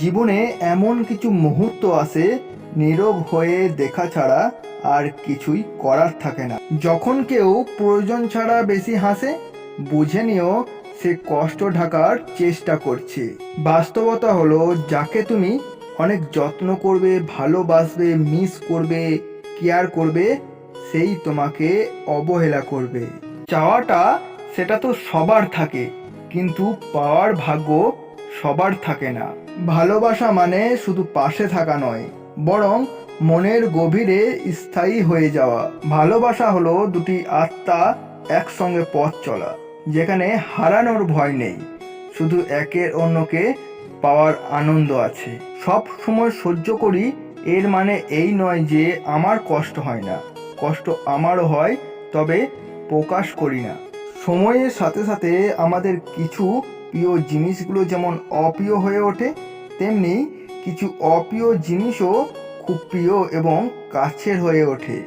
জীবনে এমন কিছু মুহূর্ত আসে নীরব হয়ে দেখা ছাড়া আর কিছুই করার থাকে না। যখন কেউ প্রয়োজন ছাড়া বেশি হাসে, বুঝে নিও সে কষ্ট ঢাকার চেষ্টা করছে। বাস্তবতা হলো, যাকে তুমি অনেক যত্ন করবে, ভালোবাসবে, মিস করবে, কেয়ার করবে, সেই তোমাকে অবহেলা করবে। চাওয়াটা সেটা তো সবার থাকে, কিন্তু পাওয়ার ভাগ্য সবার থাকে না। ভালোবাসা মানে শুধু পাশে থাকা নয়, বরং মনের গভীরে স্থায়ী হয়ে যাওয়া। ভালোবাসা হলো দুটি আত্মা একসঙ্গে পথ চলা, যেখানে হারানোর ভয় নেই, শুধু একের অন্যকে পাওয়ার আনন্দ আছে। সব সময় সহ্য করি এর মানে এই নয় যে আমার কষ্ট হয় না। কষ্ট আমারও হয়, তবে প্রকাশ করি না। সময়ের সাথে সাথে আমাদের কিছু প্রিয় জিনিসগুলো যেমন অপ্রিয় হয়ে ওঠে, তেমনি কিছু অপ্রিয় জিনিসও খুব প্রিয় এবং কাছের হয়ে ওঠে।